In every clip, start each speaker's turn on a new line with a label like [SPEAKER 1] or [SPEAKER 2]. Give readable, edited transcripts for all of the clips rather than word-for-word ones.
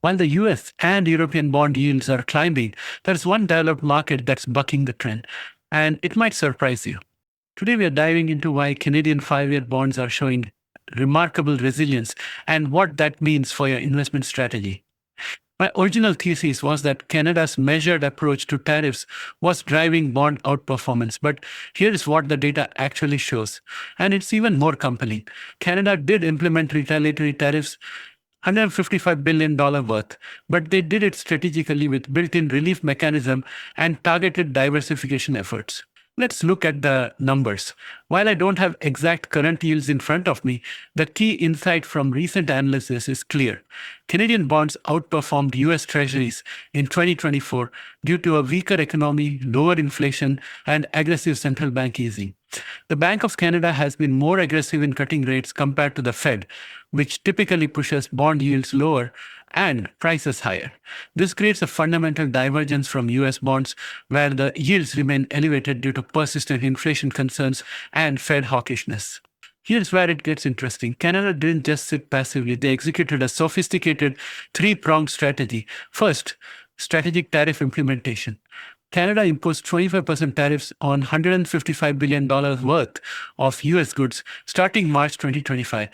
[SPEAKER 1] While the US and European bond yields are climbing, there's one developed market that's bucking the trend, and it might surprise you. Today, we are diving into why Canadian 5-year bonds are showing remarkable resilience and what that means for your investment strategy. My original thesis was that Canada's measured approach to tariffs was driving bond outperformance, but here is what the data actually shows. And it's even more compelling. Canada did implement retaliatory tariffs, $155 billion worth, but they did it strategically with built-in relief mechanism and targeted diversification efforts. Let's look at the numbers. While I don't have exact current yields in front of me, the key insight from recent analysis is clear. Canadian bonds outperformed US Treasuries in 2024 due to a weaker economy, lower inflation, and aggressive central bank easing. The Bank of Canada has been more aggressive in cutting rates compared to the Fed, which typically pushes bond yields lower and prices higher. This creates a fundamental divergence from US bonds, where the yields remain elevated due to persistent inflation concerns and Fed hawkishness. Here's where it gets interesting. Canada didn't just sit passively, they executed a sophisticated three-pronged strategy. First, strategic tariff implementation. Canada imposed 25% tariffs on $155 billion worth of US goods starting March 2025.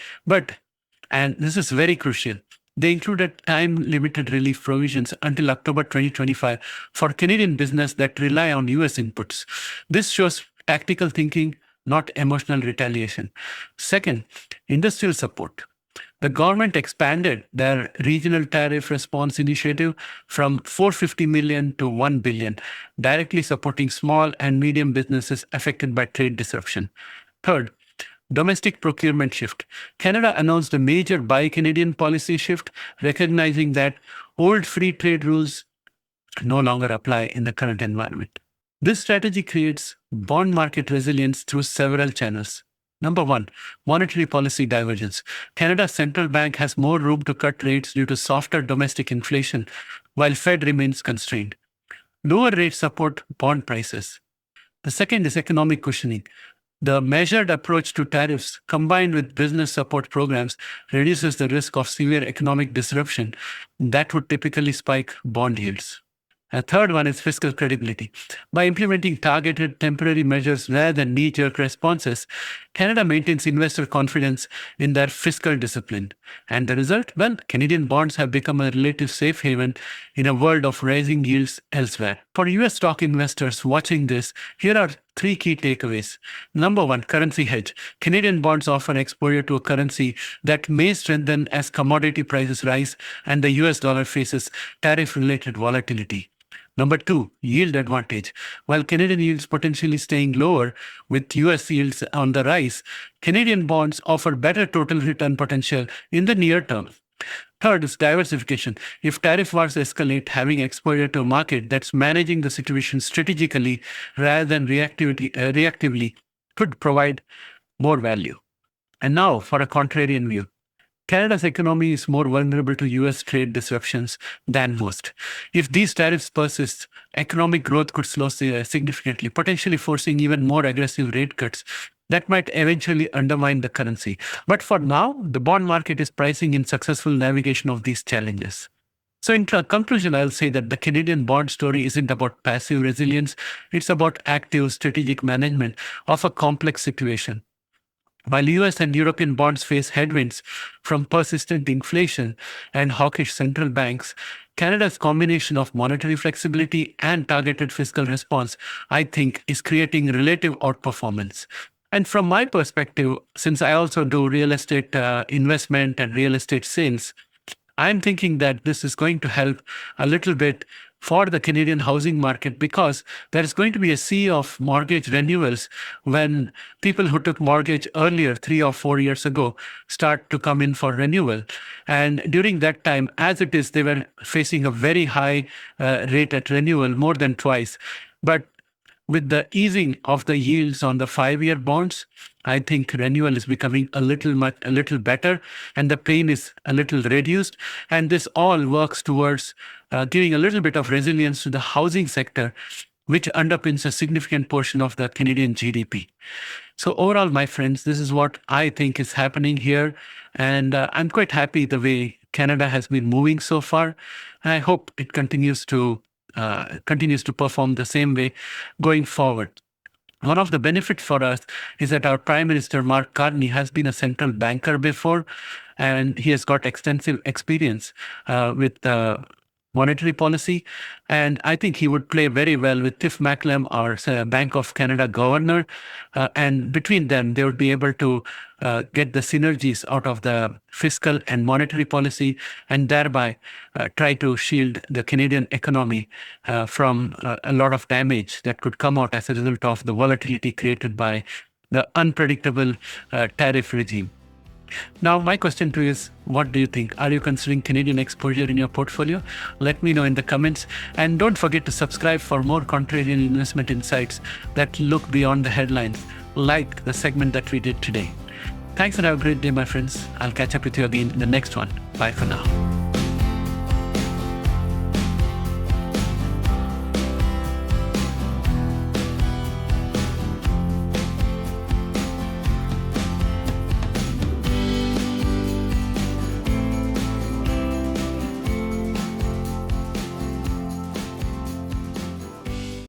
[SPEAKER 1] And this is very crucial, they included time-limited relief provisions until October 2025 for Canadian business that rely on US inputs. This shows tactical thinking, not emotional retaliation. Second, industrial support. The government expanded their Regional Tariff Response Initiative from $450 million to $1 billion, directly supporting small and medium businesses affected by trade disruption. Third, domestic procurement shift. Canada announced a major Buy Canadian policy shift, recognizing that old free trade rules no longer apply in the current environment. This strategy creates bond market resilience through several channels. Number one, monetary policy divergence. Canada's central bank has more room to cut rates due to softer domestic inflation, while Fed remains constrained. Lower rates support bond prices. The second is economic cushioning. The measured approach to tariffs combined with business support programs reduces the risk of severe economic disruption that would typically spike bond yields. A third one is fiscal credibility. By implementing targeted temporary measures rather than knee-jerk responses, Canada maintains investor confidence in their fiscal discipline. And the result? Well, Canadian bonds have become a relative safe haven in a world of rising yields elsewhere. For US stock investors watching this, here are three key takeaways. Number one, currency hedge. Canadian bonds offer exposure to a currency that may strengthen as commodity prices rise and the US dollar faces tariff-related volatility. Number two, yield advantage. While Canadian yields potentially staying lower with US yields on the rise, Canadian bonds offer better total return potential in the near term. Third is diversification. If tariff wars escalate, having exposure to a market that's managing the situation strategically rather than reactively could provide more value. And now for a contrarian view. Canada's economy is more vulnerable to US trade disruptions than most. If these tariffs persist, economic growth could slow significantly, potentially forcing even more aggressive rate cuts that might eventually undermine the currency. But for now, the bond market is pricing in successful navigation of these challenges. So in conclusion, I'll say that the Canadian bond story isn't about passive resilience, it's about active strategic management of a complex situation. While US and European bonds face headwinds from persistent inflation and hawkish central banks, Canada's combination of monetary flexibility and targeted fiscal response, I think, is creating relative outperformance. And from my perspective, since I also do real estate investment and real estate sales, I'm thinking that this is going to help a little bit for the Canadian housing market, because there is going to be a sea of mortgage renewals when people who took mortgage earlier, 3 or 4 years ago, start to come in for renewal. And during that time, as it is, they were facing a very high rate at renewal, more than twice. But with the easing of the yields on the 5-year bonds, I think renewal is becoming a little better, and the pain is a little reduced. And this all works towards giving a little bit of resilience to the housing sector, which underpins a significant portion of the Canadian GDP. So overall, my friends, this is what I think is happening here. And I'm quite happy the way Canada has been moving so far. And I hope it continues to perform the same way going forward. One of the benefits for us is that our Prime Minister, Mark Carney, has been a central banker before, and he has got extensive experience with monetary policy. And I think he would play very well with Tiff Macklem, our Bank of Canada governor. And between them, they would be able to get the synergies out of the fiscal and monetary policy, and thereby try to shield the Canadian economy from a lot of damage that could come out as a result of the volatility created by the unpredictable tariff regime. Now, my question to you is, what do you think? Are you considering Canadian exposure in your portfolio? Let me know in the comments. And don't forget to subscribe for more contrarian investment insights that look beyond the headlines, like the segment that we did today. Thanks and have a great day, my friends. I'll catch up with you again in the next one. Bye for now.